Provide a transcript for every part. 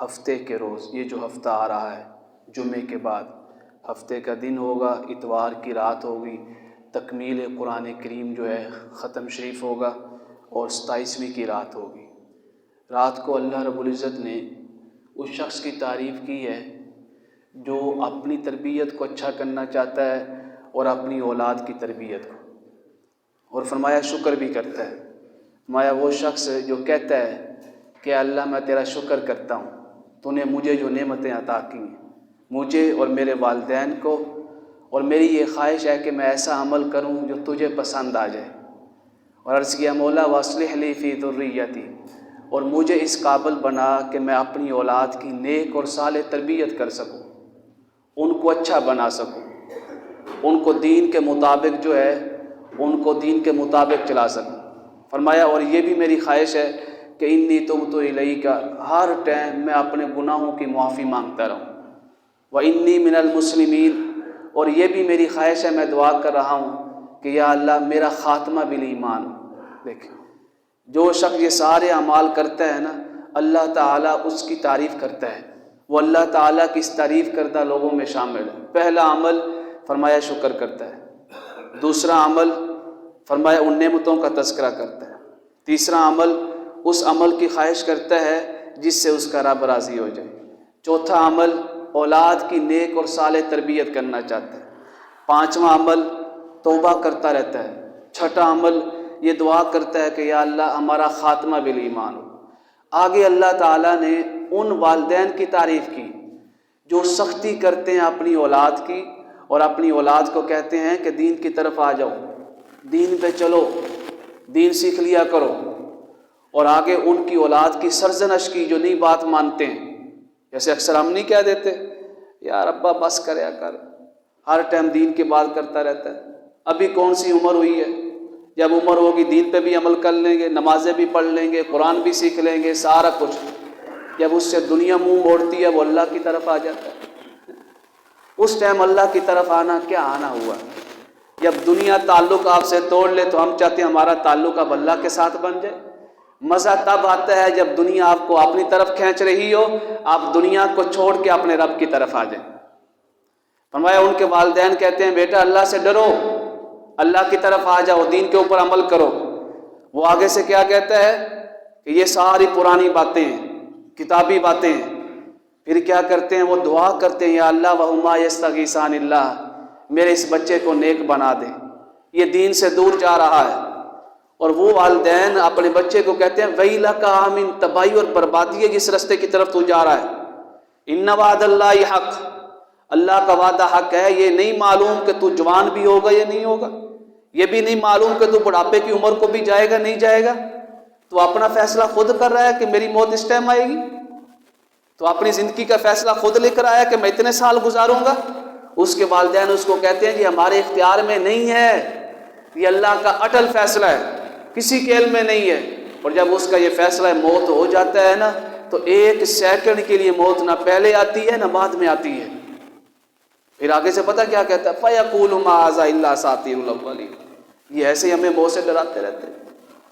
ہفتے کے روز، یہ جو ہفتہ آ رہا ہے جمعے کے بعد ہفتے کا دن ہوگا، اتوار کی رات ہوگی، تکمیل قرآن کریم جو ہے ختم شریف ہوگا اور 27ویں کی رات ہوگی۔ رات کو اللہ رب العزت نے اس شخص کی تعریف کی ہے جو اپنی تربیت کو اچھا کرنا چاہتا ہے اور اپنی اولاد کی تربیت کو، اور فرمایا شکر بھی کرتا ہے۔ فرمایا وہ شخص جو کہتا ہے کہ اللہ میں تیرا شکر کرتا ہوں، تو نے مجھے جو نعمتیں عطا کی ہیں، مجھے اور میرے والدین کو، اور میری یہ خواہش ہے کہ میں ایسا عمل کروں جو تجھے پسند آ جائے۔ اور عرض کیا مولا واصلح لی فی ذریتی، اور مجھے اس قابل بنا کہ میں اپنی اولاد کی نیک اور صالح تربیت کر سکوں، ان کو اچھا بنا سکوں، ان کو دین کے مطابق جو ہے ان کو دین کے مطابق چلا سکوں۔ فرمایا اور یہ بھی میری خواہش ہے کہ انی تبت الیک، ہر ٹائم میں اپنے گناہوں کی معافی مانگتا رہوں، وانی من المسلمین، اور یہ بھی میری خواہش ہے، میں دعا کر رہا ہوں کہ یا اللہ میرا خاتمہ بالایمان ہو۔ دیکھیں جو شخص یہ سارے اعمال کرتا ہے نا، اللہ تعالیٰ اس کی تعریف کرتا ہے، وہ اللہ تعالیٰ کی اس تعریف کردہ لوگوں میں شامل ہے۔ پہلا عمل فرمایا شکر کرتا ہے، دوسرا عمل فرمایا ان نعمتوں کا تذکرہ کرتا ہے، تیسرا عمل اس عمل کی خواہش کرتا ہے جس سے اس کا رب راضی ہو جائے، چوتھا عمل اولاد کی نیک اور صالح تربیت کرنا چاہتا ہے، پانچواں عمل توبہ کرتا رہتا ہے، چھٹا عمل یہ دعا کرتا ہے کہ یا اللہ ہمارا خاتمہ بالایمان ہو۔ آگے اللہ تعالیٰ نے ان والدین کی تعریف کی جو سختی کرتے ہیں اپنی اولاد کی، اور اپنی اولاد کو کہتے ہیں کہ دین کی طرف آ جاؤ، دین پہ چلو، دین سیکھ لیا کرو، اور آگے ان کی اولاد کی سرزنش کی جو نہیں بات مانتے ہیں۔ جیسے اکثر ہم نہیں کہہ دیتے یار ابا بس کریا کر، ہر ٹائم دین کی بات کرتا رہتا ہے، ابھی کون سی عمر ہوئی ہے، جب عمر ہوگی دین پہ بھی عمل کر لیں گے، نمازیں بھی پڑھ لیں گے، قرآن بھی سیکھ لیں گے، سارا کچھ۔ جب اس سے دنیا منہ موڑتی ہے وہ اللہ کی طرف آ جاتا ہے۔ اس ٹائم اللہ کی طرف آنا کیا آنا ہوا؟ جب دنیا تعلق آپ سے توڑ لے تو ہم چاہتے ہیں ہمارا تعلق اب اللہ کے ساتھ بن جائے۔ مزہ تب آتا ہے جب دنیا آپ کو اپنی طرف کھینچ رہی ہو، آپ دنیا کو چھوڑ کے اپنے رب کی طرف آ جائیں۔ فرمایا ان کے والدین کہتے ہیں بیٹا اللہ سے ڈرو، اللہ کی طرف آ جاؤ، دین کے اوپر عمل کرو۔ وہ آگے سے کیا کہتا ہے کہ یہ ساری پرانی باتیں ہیں، کتابی باتیں ہیں۔ پھر کیا کرتے ہیں وہ دعا کرتے ہیں یا اللہ وہما یستغیثان اللہ، میرے اس بچے کو نیک بنا دے، یہ دین سے دور جا رہا ہے۔ اور وہ والدین اپنے بچے کو کہتے ہیں ویلک آمین، تباہی اور بربادی ہے جس رستے کی طرف تو جا رہا ہے۔ ان وعد اللہ حق، اللہ کا وعدہ حق ہے، یہ نہیں معلوم کہ تو جوان بھی ہوگا یا نہیں ہوگا، یہ بھی نہیں معلوم کہ تو بڑھاپے کی عمر کو بھی جائے گا نہیں جائے گا۔ تو اپنا فیصلہ خود کر رہا ہے کہ میری موت اس ٹائم آئے گی، تو اپنی زندگی کا فیصلہ خود لے کر آیا کہ میں اتنے سال گزاروں گا۔ اس کے والدین اس کو کہتے ہیں جی ہمارے اختیار میں نہیں ہے، یہ اللہ کا اٹل فیصلہ ہے، کسی کے علم میں نہیں ہے۔ اور جب اس کا یہ فیصلہ موت ہو جاتا ہے نا، تو ایک سیکنڈ کے لیے موت نہ پہلے آتی ہے نہ بعد میں آتی ہے۔ پھر آگے سے پتہ کیا کہتا ہے فَيَقُولُ مَا هَٰذَا إِلَّا أَسَاطِيرُ الْأَوَّلِينَ، یہ ایسے ہی ہمیں موت سے ڈراتے رہتے ہیں،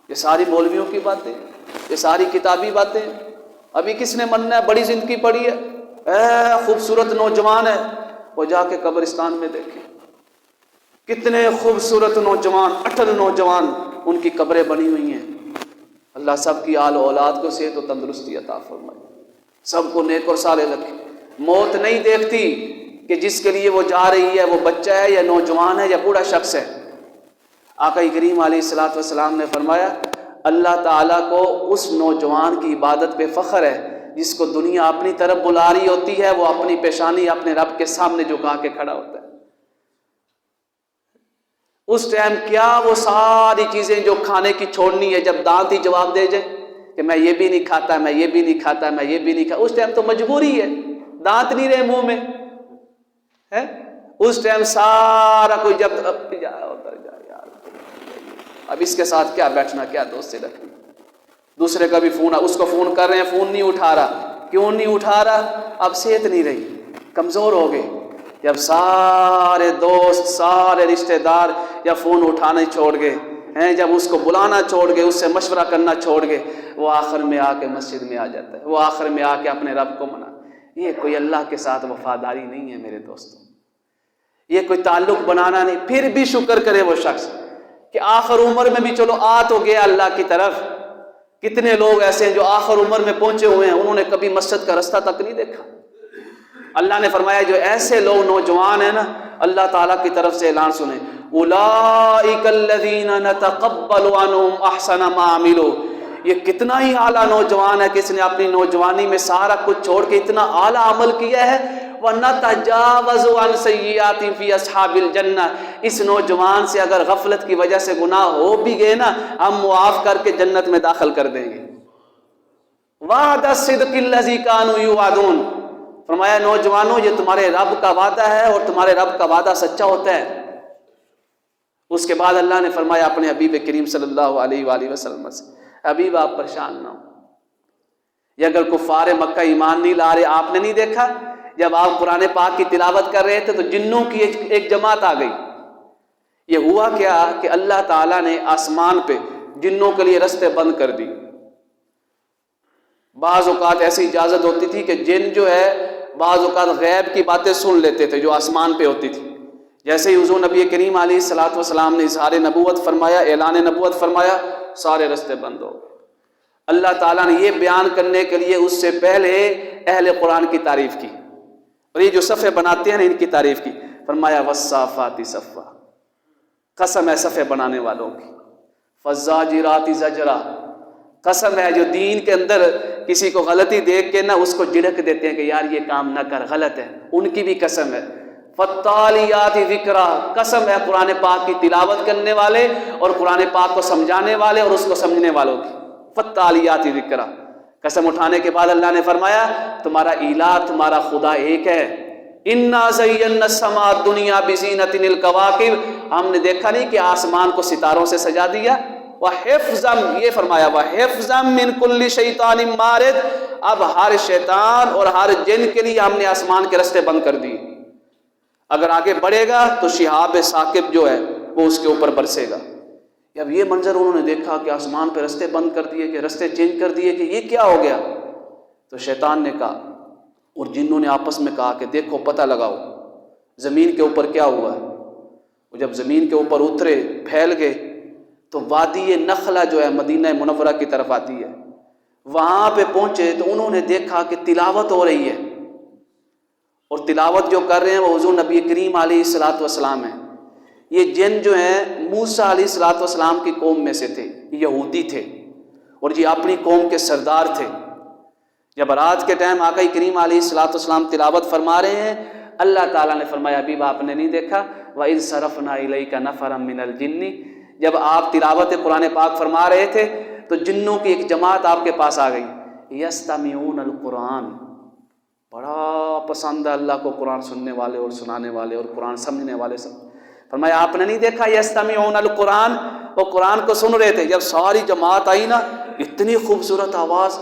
یہ ساری مولویوں کی باتیں، یہ ساری کتابی باتیں، ابھی کس نے مننا ہے؟ بڑی زندگی پڑی ہے، اے خوبصورت نوجوان ہے، وہ جا کے قبرستان میں دیکھیں کتنے خوبصورت نوجوان، اٹل نوجوان، ان کی قبریں بنی ہوئی ہیں۔ اللہ سب کی آل و اولاد کو صحت و تندرستی عطا فرمائے، سب کو نیک اور صالح رکھے۔ موت نہیں دیکھتی کہ جس کے لیے وہ جا رہی ہے وہ بچہ ہے یا نوجوان ہے یا بوڑھا شخص ہے۔ آقا کریم علیہ الصلوۃ والسلام نے فرمایا اللہ تعالیٰ کو اس نوجوان کی عبادت پہ فخر ہے جس کو دنیا اپنی طرف بلا رہی ہوتی ہے، وہ اپنی پیشانی اپنے رب کے سامنے جھکا کے کھڑا ہوتا ہے۔ اس ٹائم کیا وہ ساری چیزیں جو کھانے کی چھوڑنی ہے، جب دانت ہی جواب دے جائے کہ میں یہ بھی نہیں کھاتا، میں یہ بھی نہیں کھاتا، میں یہ بھی نہیں کھاتا، اس ٹائم تو مجبوری ہے، دانت نہیں رہے منہ میں ہے۔ اس ٹائم سارا کوئی جب اب اس کے ساتھ کیا بیٹھنا، کیا دوستی رکھنا۔ دوسرے کا بھی فون، اس کو فون کر رہے ہیں، فون نہیں اٹھا رہا، کیوں نہیں اٹھا رہا؟ اب صحت نہیں رہی، کمزور ہو گئی۔ جب سارے دوست، سارے رشتہ دار جب فون اٹھانے چھوڑ گئے، ہیں جب اس کو بلانا چھوڑ گئے، اس سے مشورہ کرنا چھوڑ گئے، وہ آخر میں آ کے مسجد میں آ جاتا ہے، وہ آخر میں آ کے اپنے رب کو منا۔ یہ کوئی اللہ کے ساتھ وفاداری نہیں ہے میرے دوستوں، یہ کوئی تعلق بنانا نہیں۔ پھر بھی شکر کرے وہ شخص کہ آخر عمر میں بھی چلو آ تو گیا اللہ کی طرف۔ کتنے لوگ ایسے ہیں جو آخر عمر میں پہنچے ہوئے ہیں، انہوں نے کبھی مسجد کا رستہ تک نہیں دیکھا۔ اللہ نے فرمایا جو ایسے لوگ نوجوان ہیں نا، اللہ تعالیٰ کی طرف سے اعلان سنیں، اولئک الذین نتقبل عنہم احسن ما عملوا۔ یہ کتنا ہی اعلیٰ نوجوان ہے کہ اس نے اپنی نوجوانی میں سارا کچھ چھوڑ کے اتنا اعلیٰ عمل کیا ہے۔ وَنَتَجَاوَزُ عَنْ سَيِّئَاتٍ فِي أَصْحَابِ الْجَنَّةِ۔ اس نوجوان سے اگر غفلت کی وجہ سے گناہ ہو بھی گئے نا، ہم معاف کر کے جنت میں داخل کر دیں گے۔ وَعْدَ الصِّدْقِ الَّذِي كَانُوا يُوعَدُونَ۔ فرمایا نوجوانوں یہ تمہارے رب کا وعدہ ہے اور تمہارے رب کا وعدہ سچا ہوتا ہے۔ اس کے بعد اللہ نے فرمایا اپنے حبیب کریم صلی اللہ علیہ وآلہ وسلم سے، حبیب آپ پریشان نہ ہو، یہ اگر کفار مکہ ایمان نہیں لا رہے، آپ نے نہیں دیکھا جب آپ قرآن پاک کی تلاوت کر رہے تھے تو جنوں کی ایک جماعت آ گئی۔ یہ ہوا کیا کہ اللہ تعالیٰ نے آسمان پہ جنوں کے لیے رستے بند کر دی۔ بعض اوقات ایسی اجازت ہوتی تھی کہ جن جو ہے بعض اوقات غیب کی باتیں سن لیتے تھے جو آسمان پہ ہوتی تھی۔ جیسے ہی حضور نبی کریم علیہ الصلوۃ والسلام نے اظہار نبوت فرمایا، اعلان نبوت فرمایا، سارے رستے بند ہو گئے۔ اللہ تعالیٰ نے یہ بیان کرنے کے لیے اس سے پہلے اہل قرآن کی تعریف کی، اور یہ جو صفحے بناتے ہیں نا ان کی تعریف کی۔ فرمایا والصافات صفا، قسم ہے صفحے بنانے والوں کی، فالزاجرات زجرا، قسم ہے جو دین کے اندر کسی کو غلطی دیکھ کے نا اس کو جھڑک دیتے ہیں کہ یار یہ کام نہ کر، غلط ہے، ان کی بھی قسم ہے۔ فالتالیات ذکرا، قسم ہے قرآن پاک کی تلاوت کرنے والے اور قرآن پاک کو سمجھانے والے اور اس کو سمجھنے والوں کی۔ فالتالیات ذکرا، قسم اٹھانے کے بعد اللہ نے فرمایا تمہارا الہ، تمہارا خدا ایک ہے۔ انا زینا السماء الدنیا بزینۃ الکواکب، ہم نے دیکھا نہیں کہ آسمان کو ستاروں سے سجا دیا۔ وحفظا، یہ فرمایا وحفظا من کل شیطان مارد، اب ہر شیطان اور ہر جن کے لیے ہم نے آسمان کے رستے بند کر دیے۔ اگر آگے بڑھے گا تو شہاب ثاقب جو ہے وہ اس کے اوپر برسے گا۔ اب یہ منظر انہوں نے دیکھا کہ آسمان پہ رستے بند کر دیے، کہ رستے چینج کر دیے، کہ یہ کیا ہو گیا؟ تو شیطان نے کہا اور جنوں نے آپس میں کہا کہ دیکھو پتہ لگاؤ زمین کے اوپر کیا ہوا ہے۔ وہ جب زمین کے اوپر اترے، پھیل گئے، تو وادی نخلہ جو ہے مدینہ منورہ کی طرف آتی ہے، وہاں پہ پہنچے تو انہوں نے دیکھا کہ تلاوت ہو رہی ہے، اور تلاوت جو کر رہے ہیں وہ حضور نبی کریم علیہ الصلوۃ والسلام ہیں۔ یہ جن جو ہیں موسیٰ علیہ الصلوۃ والسلام کی قوم میں سے تھے، یہودی تھے، اور یہ اپنی قوم کے سردار تھے۔ جب رات کے ٹائم آقا کریم علیہ الصلوۃ والسلام تلاوت فرما رہے ہیں، اللہ تعالیٰ نے فرمایا حبیب آپ نے نہیں دیکھا وَإِذْ صَرَفْنَا إِلَيْكَ نَفَرًا مِنَ الْجِنِّ، جب آپ تلاوت قرآن پاک فرما رہے تھے تو جنوں کی ایک جماعت آپ کے پاس آ گئی۔ یستمعون القرآن، بڑا پسند ہے اللہ کو قرآن سننے والے اور سنانے والے اور قرآن سمجھنے والے سب۔ فرمایا آپ نے نہیں دیکھا یستمعون القرآن، وہ قرآن کو سن رہے تھے۔ جب ساری جماعت آئی نا، اتنی خوبصورت آواز،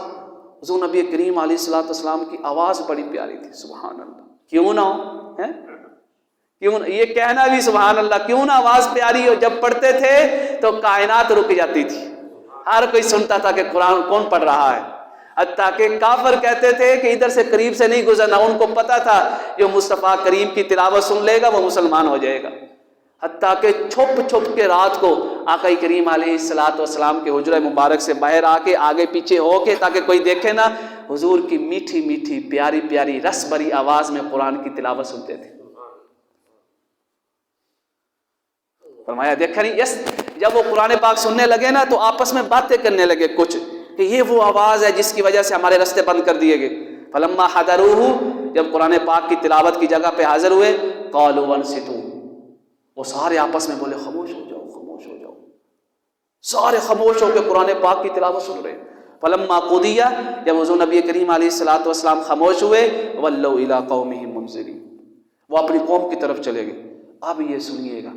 حضور نبی کریم علیہ الصلوۃ والسلام کی آواز بڑی پیاری تھی، سبحان اللہ، کیوں نہ ہو، کیوں یہ کہنا بھی سبحان اللہ، کیوں نہ آواز پیاری ہو۔ جب پڑھتے تھے تو کائنات رک جاتی تھی، ہر کوئی سنتا تھا کہ قرآن کون پڑھ رہا ہے۔ حتیٰ کہ کافر کہتے تھے کہ ادھر سے قریب سے نہیں گزرنا، ان کو پتہ تھا جو مصطفیٰ کریم کی تلاوت سن لے گا وہ مسلمان ہو جائے گا۔ حتیٰ کہ چھپ چھپ کے رات کو آقا کریم علیہ الصلوۃ والسلام کے حجرہ مبارک سے باہر آ کے آگے پیچھے ہو کے تاکہ کوئی دیکھے نا، حضور کی میٹھی میٹھی پیاری پیاری رس بھری آواز میں قرآن کی تلاوت سنتے تھے۔ فرمایا دیکھا نہیں، یس جب وہ قرآن پاک سننے لگے نا تو آپس میں باتیں کرنے لگے کچھ کہ یہ وہ آواز ہے جس کی وجہ سے ہمارے رستے بند کر دیے گئے۔ فلما حضروہ، جب قرآن پاک کی تلاوت کی جگہ پہ حاضر ہوئے، قالوا انصتوا، وہ سارے آپس میں بولے خاموش ہو جاؤ، خاموش ہو جاؤ، سارے خاموش ہو کے قرآن پاک کی تلاوت سن رہے۔ فلما قضی، جب حضور نبی کریم علیہ الصلوۃ والسلام خاموش ہوئے، ولوا الی قومہم منذرین، وہ اپنی قوم کی طرف چلے گئے۔ اب یہ سنیے گا،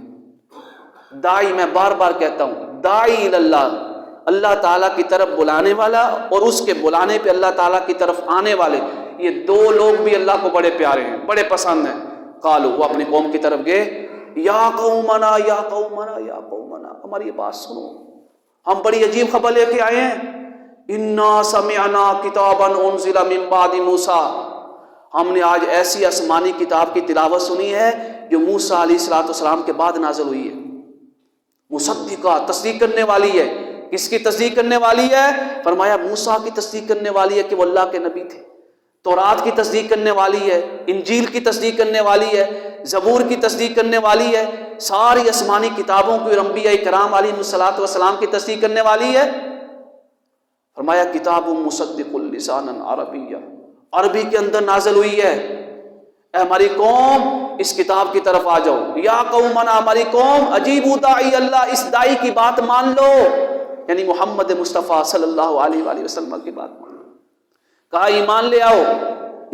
داعی، میں بار بار کہتا ہوں، داعی اللہ، اللہ تعالیٰ کی طرف بلانے والا اور اس کے بلانے پہ اللہ تعالیٰ کی طرف آنے والے، یہ دو لوگ بھی اللہ کو بڑے پیارے ہیں، بڑے پسند ہیں۔ قالوا، وہ اپنی قوم کی طرف گئے، یا قومنا یا قومنا یا قومنا، ہماری یہ بات سنو، ہم بڑی عجیب خبر لے کے آئے ہیں، انا سمعنا کتابا انزل من بعد موسیٰ، ہم نے آج ایسی آسمانی کتاب کی تلاوت سنی ہے جو موسیٰ علیہ السلام کے بعد نازل ہوئی ہے، مصدقہ، تصدیق کرنے والی ہے۔ کس کی تصدیق کرنے والی ہے؟ فرمایا موسیٰ کی تصدیق کرنے والی ہے کہ وہ اللہ کے نبی تھے، تورات کی تصدیق کرنے والی ہے، انجیل کی تصدیق کرنے والی ہے، زبور کی تصدیق کرنے والی ہے، ساری آسمانی کتابوں کی اور انبیاء کرام علیہ الصلوۃ والسلام کی تصدیق کرنے والی ہے۔ فرمایا کتاب مصدق لسانا عربیہ، عربی کے اندر نازل ہوئی ہے۔ اے ہماری قوم اس کتاب کی طرف آ جاؤ، یا قومنا، ہماری قوم اجیبوا داعی اللہ، اس داعی کی بات مان لو، یعنی محمد مصطفیٰ صلی اللہ علیہ وآلہ وسلم کی بات مان لو۔ کہا ایمان لے آؤ،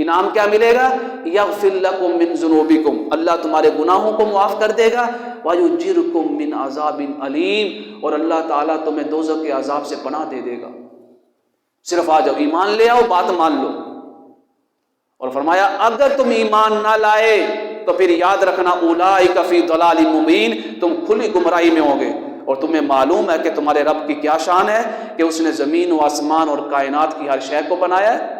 انعام کیا ملے گا؟ یغفر لکم من ذنوبکم، اللہ تمہارے گناہوں کو معاف کر دے گا، ویجرکم من عذاب علیم، اور اللہ تعالیٰ تمہیں دوزخ کے عذاب سے پناہ دے دے گا۔ صرف آ جاؤ، ایمان لے آؤ، بات مان لو۔ اور فرمایا اگر تم ایمان نہ لائے تو پھر یاد رکھنا اولئک فی ضلال مبین، تم کھلی گمراہی میں ہوگے۔ اور تمہیں معلوم ہے کہ تمہارے رب کی کیا شان ہے کہ اس نے زمین و آسمان اور کائنات کی ہر شے کو بنایا ہے۔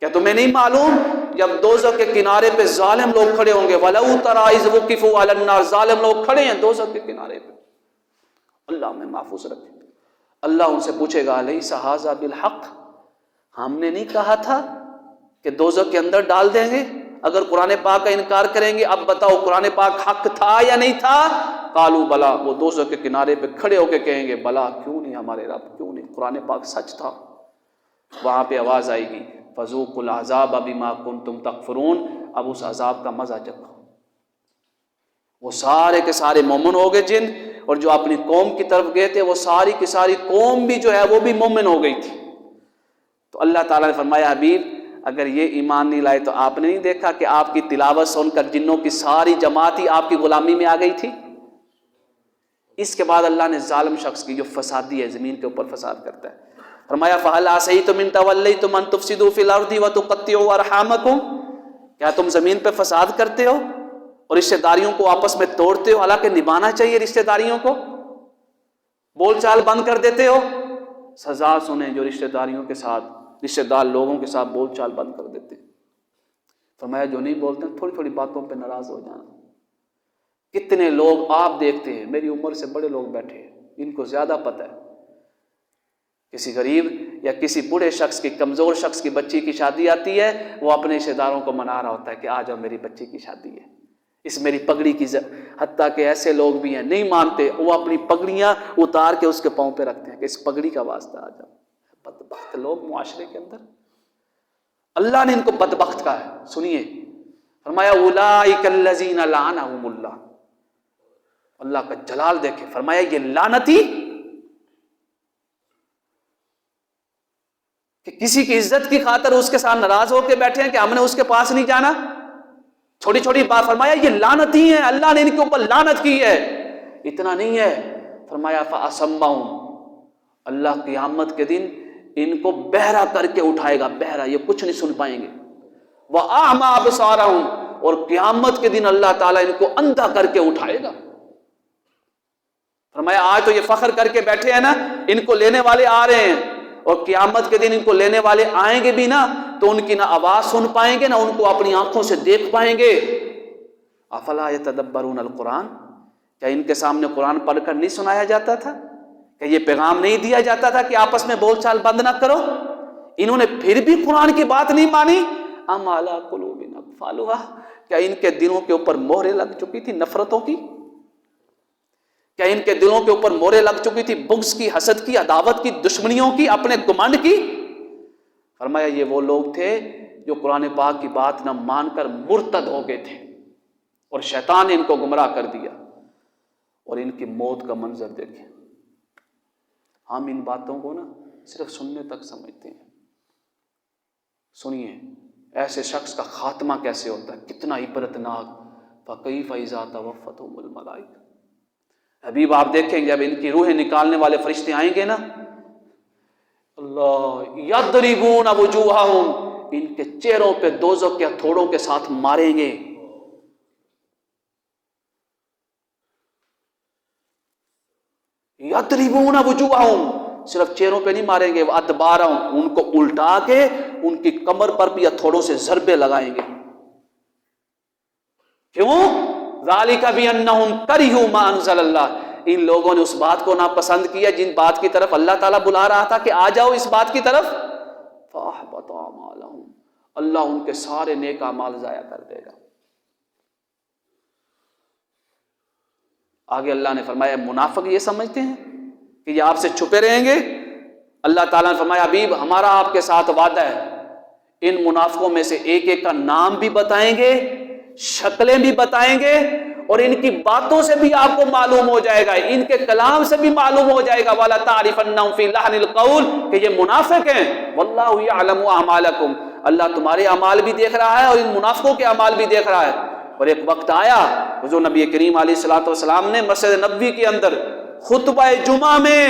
کیا تمہیں نہیں معلوم جب دوزخ کے کنارے پہ ظالم لوگ کھڑے ہوں گے، وَلَوْ تَرَىٰ إِذْ وُقِفُوا عَلَى النَّارِ، ظالم لوگ کھڑے ہیں دوزخ کے کنارے پہ، اللہ ہمیں محفوظ رکھے۔ اللہ ان سے پوچھے گا الیس ھذا بالحق، ہم نے نہیں کہا تھا کہ دوزخ کے اندر ڈال دیں گے؟ اگر قرآن پاک کا انکار کریں گے، اب بتاؤ قرآن پاک حق تھا یا نہیں تھا؟ قالوا بلا، وہ دوزخ کے کنارے پہ کھڑے ہو کے کہیں گے بلا، کیوں نہیں ہمارے رب، کیوں نہیں، قرآن پاک سچ تھا۔ وہاں پہ آواز آئے گی فذوقوا العذاب بما کنتم تکفرون، اب اس عذاب کا مزہ چکھو۔ وہ سارے کے سارے مومن ہو گئے جن، اور جو اپنی قوم کی طرف گئے تھے وہ ساری کی ساری قوم بھی جو ہے وہ بھی مومن ہو گئی تھی۔ تو اللہ تعالیٰ نے فرمایا حبیب اگر یہ ایمان نہیں لائے تو آپ نے نہیں دیکھا کہ آپ کی تلاوت سن کر جنوں کی ساری جماعت ہی آپ کی غلامی میں آ گئی تھی؟ اس کے بعد اللہ نے ظالم شخص کی جو فسادی ہے، زمین کے اوپر فساد کرتا ہے، فرمایا فَهَلْ عَصَيْتُمْ إِن تَوَلَّيْتُمْ أَن تُفْسِدُوا فِي الْأَرْضِ وَتُقَطِّعُوا أَرْحَامَكُمْ، کیا تم زمین پہ فساد کرتے ہو اور رشتہ داریوں کو آپس میں توڑتے ہو، حالانکہ نبھانا چاہیے رشتہ داریوں کو، بول چال بند کر دیتے ہو؟ سزا سنیں جو رشتہ داریوں کے ساتھ، رشتہ دار لوگوں کے ساتھ بول چال بند کر دیتے۔ فرمایا جو نہیں بولتے تھوڑی تھوڑی باتوں پہ ناراض ہو جانا۔ کتنے لوگ آپ دیکھتے ہیں، میری عمر سے بڑے لوگ بیٹھے ہیں، ان کو زیادہ پتہ ہے، کسی غریب یا کسی بوڑھے شخص کی، کمزور شخص کی بچی کی شادی آتی ہے، وہ اپنے رشتہ داروں کو منا رہا ہوتا ہے کہ آ جاؤ میری بچی کی شادی ہے، اس میری پگڑی کی حتیٰ کہ ایسے لوگ بھی ہیں نہیں مانتے، وہ اپنی پگڑیاں اتار کے اس کے پاؤں پہ رکھتے ہیں کہ اس پگڑی کا واسطہ آ جاؤ۔ بدبخت لوگ معاشرے کے اندر، اللہ نے ان کو بدبخت کہا ہے۔ سنیے فرمایا اولئک الذین لعنہم اللہ، اللہ کا جلال دیکھیں، فرمایا یہ لعنتی کہ کسی کی عزت کی خاطر اس کے ساتھ ناراض ہو کے بیٹھے ہیں کہ ہم نے اس کے پاس نہیں جانا، چھوٹی چھوٹی بات، فرمایا یہ لعنتی ہیں، اللہ نے ان کے اوپر لعنت کی ہے۔ اتنا نہیں ہے، فرمایا فَأَصَمَّهُمْ، اللہ قیامت کے دن ان کو بہرا کر کے اٹھائے گا، بہرا، یہ کچھ نہیں سن پائیں گے۔ وَأَعْمَىٰ أَبْصَارَهُمْ، اور قیامت کے دن اللہ تعالیٰ ان کو اندھا کر کے اٹھائے گا۔ فرمایا آج تو یہ فخر کر کے بیٹھے ہیں نا، ان کو لینے والے آ رہے ہیں، اور قیامت کے دن ان کو لینے والے آئیں گے بھی نا تو ان کی نہ آواز سن پائیں گے نہ ان کو اپنی آنکھوں سے دیکھ پائیں گے۔ افلا یتدبرون القرآن، کیا ان کے سامنے قرآن پڑھ کر نہیں سنایا جاتا تھا؟ کہ یہ پیغام نہیں دیا جاتا تھا کہ آپس میں بول چال بند نہ کرو؟ انہوں نے پھر بھی قرآن کی بات نہیں مانی۔ ام علی قلوب اقفالها، کیا ان کے دلوں کے اوپر مہریں لگ چکی تھی نفرتوں کی؟ کیا ان کے دلوں کے اوپر مہریں لگ چکی تھی بغض کی، حسد کی، عداوت کی، دشمنیوں کی، اپنے گمنڈ کی؟ فرمایا یہ وہ لوگ تھے جو قرآن پاک کی بات نہ مان کر مرتد ہو گئے تھے، اور شیطان نے ان کو گمراہ کر دیا، اور ان کی موت کا منظر دیکھیں۔ ہم ان باتوں کو نا صرف سننے تک سمجھتے ہیں۔ سنیے ایسے شخص کا خاتمہ کیسے ہوتا ہے، کتنا عبرتناک۔ فَكَيْفَ إِذَا تَوَفَّتْهُمُ الْمَلَائِكَةُ، حبیب آپ دیکھیں جب ان کی روحیں نکالنے والے فرشتے آئیں گے نا، اللہ یضربون وجوہہم، ان کے چہروں پہ دوزخ کے ہتھوڑوں کے ساتھ ماریں گے۔ یضربون وجوہہم، صرف چہروں پہ نہیں ماریں گے، وادبارہم، ان کو الٹا کے ان کی کمر پر بھی ہتھوڑوں سے ضربے لگائیں گے. کیوں؟ ذالک بانہم کرہوا ما انزل اللہ، ان لوگوں نے اس بات کو ناپسند کیا جن بات کی طرف اللہ تعالیٰ بلا رہا تھا کہ آ جاؤ اس بات کی طرف. فاحبط اعمالہم، اللہ ان کے سارے نیک اعمال ضائع کر دے گا. آگے اللہ نے فرمایا منافق یہ سمجھتے ہیں کہ یہ آپ سے چھپے رہیں گے. اللہ تعالیٰ نے فرمایا حبیب ہمارا آپ کے ساتھ وعدہ ہے، ان منافقوں میں سے ایک ایک کا نام بھی بتائیں گے، شکلیں بھی بتائیں گے، اور ان کی باتوں سے بھی آپ کو معلوم ہو جائے گا، ان کے کلام سے بھی معلوم ہو جائے گا وَلَا تَعْرِفَنَّهُمْ فِي لَحْنِ الْقَوْلِ، کہ یہ منافق ہیں. وَاللَّهُ يَعْلَمُ أَعْمَالَكُمْ، اللہ تمہارے اعمال بھی دیکھ رہا ہے اور ان منافقوں کے اعمال بھی دیکھ رہا ہے. اور ایک وقت آیا حضور نبی کریم علیہ الصلوۃ والسلام نے مسجد نبوی کے اندر خطبہ جمعہ میں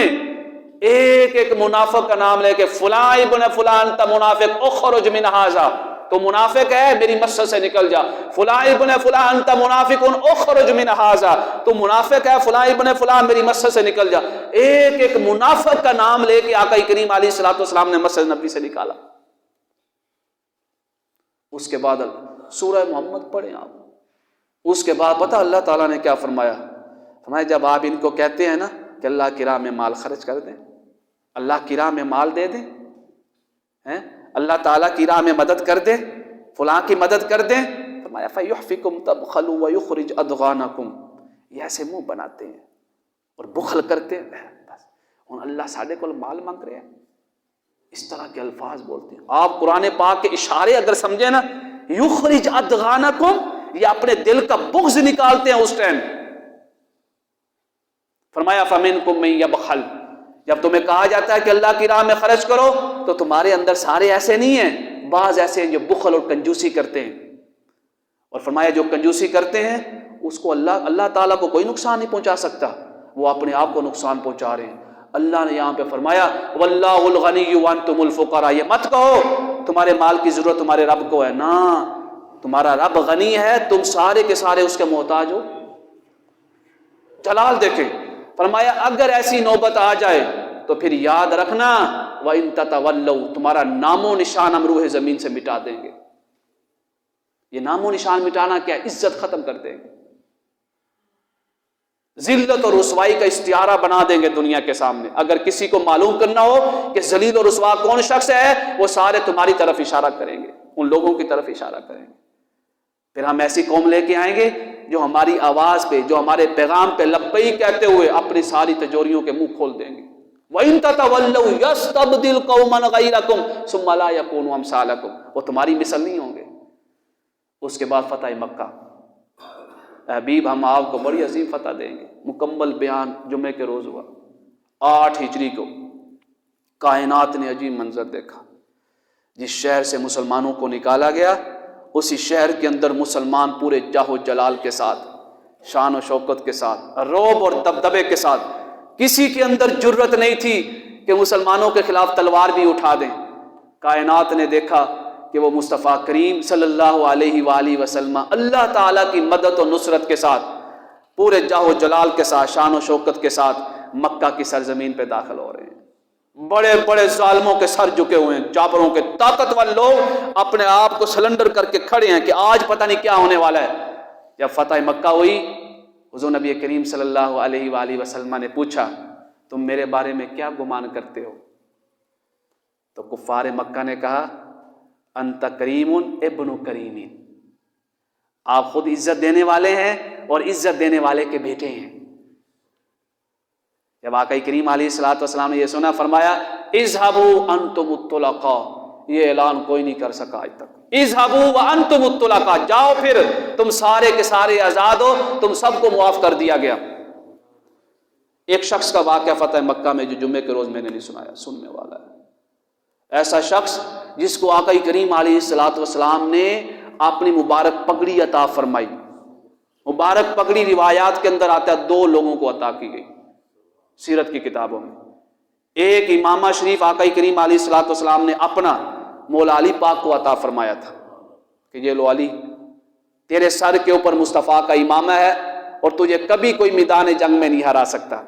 ایک ایک منافق کا نام لے کے فلاں ابن فلاں انت منافق اخرج من ھذا، تو منافق ہے میری مسجد سے نکل جا. فلاں ابن فلاں انت منافق اخرج من ھذا، تو منافق ہے فلاں ابن فلاں میری مسجد سے نکل جا. ایک ایک منافق کا نام لے کے آقا کریم علیہ الصلوۃ والسلام نے مسجد نبوی سے نکالا. اس کے بعد سورہ محمد پڑھیں آپ. اس کے بعد پتہ اللہ تعالیٰ نے کیا فرمایا؟ فرمایا جب آپ ان کو کہتے ہیں نا کہ اللہ کی راہ میں مال خرچ کر دیں، اللہ کی راہ میں مال دے دیں، اللہ تعالیٰ کی راہ میں مدد کر دیں، فلاں کی مدد کر دیں، فرمایا فَيُحْفِكُمْ تَبْخَلُوا وَيُخْرِجْ أَضْغَانَكُمْ، یہ ایسے منہ بناتے ہیں اور بخل کرتے ہیں. بس اللہ ساڈے کو مال مانگ رہے ہیں، اس طرح کے الفاظ بولتے ہیں. آپ قرآن پاک کے اشارے اگر سمجھیں نا، یخرج ادغانکم، یہ اپنے دل کا بغض نکالتے ہیں اس ٹائم. فرمایا فمنکم من یبخل، جب تمہیں کہا جاتا ہے کہ اللہ کی راہ میں خرچ کرو تو تمہارے اندر سارے ایسے نہیں ہیں، بعض ایسے ہیں جو بخل اور کنجوسی کرتے ہیں. اور فرمایا جو کنجوسی کرتے ہیں اس کو اللہ تعالیٰ کو کوئی نقصان نہیں پہنچا سکتا، وہ اپنے آپ کو نقصان پہنچا رہے ہیں. اللہ نے یہاں پہ فرمایا واللہ الغنی وانتم الفقراء، یہ مت کہو تمہارے مال کی ضرورت تمہارے رب کو ہے، نا، تمہارا رب غنی ہے، تم سارے کے سارے اس کے محتاج ہو. جلال دیکھیں. فرمایا اگر ایسی نوبت آ جائے تو پھر یاد رکھنا وَإِن تَتَوَلَّوْا، تمہارا نام و نشان ہم روح زمین سے مٹا دیں گے. یہ نام و نشان مٹانا کیا؟ عزت ختم کر دیں گے، ذلت اور رسوائی کا استعارہ بنا دیں گے دنیا کے سامنے. اگر کسی کو معلوم کرنا ہو کہ ذلیل اور رسوا کون شخص ہے، وہ سارے تمہاری طرف اشارہ کریں گے، ان لوگوں کی طرف اشارہ کریں گے. پھر ہم ایسی قوم لے کے آئیں گے جو ہماری آواز پہ، جو ہمارے پیغام پہ لبیک کہتے ہوئے اپنی ساری تجوریوں کے منہ کھول دیں گے. وَإِن تَتَوَلَّوْا يَسْتَبْدِلْ قَوْمًا غَيْرَكُمْ ثُمَّ لَا يَكُونُوا أَمْثَالَكُمْ، وہ تمہاری مثل نہیں ہوں گے. اس کے بعد فتح مکہ. حبیب ہم آپ کو بڑی عظیم فتح دیں گے. مکمل بیان جمعے کے روز ہوا 8 ہجری کو. کائنات نے عجیب منظر دیکھا. جس شہر سے مسلمانوں کو نکالا گیا اسی شہر کے اندر مسلمان پورے جاہ و جلال کے ساتھ، شان و شوکت کے ساتھ، رعب اور دبدبے کے ساتھ، کسی کے اندر جرت نہیں تھی کہ مسلمانوں کے خلاف تلوار بھی اٹھا دیں. کائنات نے دیکھا کہ وہ مصطفیٰ کریم صلی اللہ علیہ وآلہ وسلم اللہ تعالیٰ کی مدد و نصرت کے ساتھ، پورے جاہ و جلال کے ساتھ، شان و شوکت کے ساتھ مکہ کی سرزمین پہ داخل ہو رہے ہیں. بڑے بڑے ظالموں کے سر جھکے ہوئے ہیں، جابروں کے طاقتور لوگ اپنے آپ کو سلنڈر کر کے کھڑے ہیں کہ آج پتہ نہیں کیا ہونے والا ہے. جب فتح مکہ ہوئی حضور نبی کریم صلی اللہ علیہ وآلہ وسلم نے پوچھا تم میرے بارے میں کیا گمان کرتے ہو؟ تو کفار مکہ نے کہا انت کریم ابن کریم، آپ خود عزت دینے والے ہیں اور عزت دینے والے کے بیٹے ہیں. جب آقا کریم علیہ الصلوۃ والسلام نے یہ سنا فرمایا اذهبوا انتم الطلقاء، یہ اعلان کوئی نہیں کر سکا آج تک. اذهبوا وانتم الطلقاء، جاؤ پھر تم سارے کے سارے آزاد ہو، تم سب کو معاف کر دیا گیا. ایک شخص کا واقعہ فتح مکہ میں جو جمعے کے روز میں نے نہیں سنایا، سننے والا ہے. ایسا شخص جس کو آقا کریم علیہ الصلوۃ والسلام نے اپنی مبارک پگڑی عطا فرمائی. مبارک پگڑی روایات کے اندر آتا ہے 2 لوگوں کو عطا کی گئی سیرت کی کتابوں میں. ایک امامہ شریف آقا کریم علیہ الصلوۃ والسلام نے اپنا مولا علی پاک کو عطا فرمایا تھا کہ یہ لو علی، تیرے سر کے اوپر مصطفیٰ کا امامہ ہے اور تجھے کبھی کوئی میدان جنگ میں نہیں ہرا سکتا.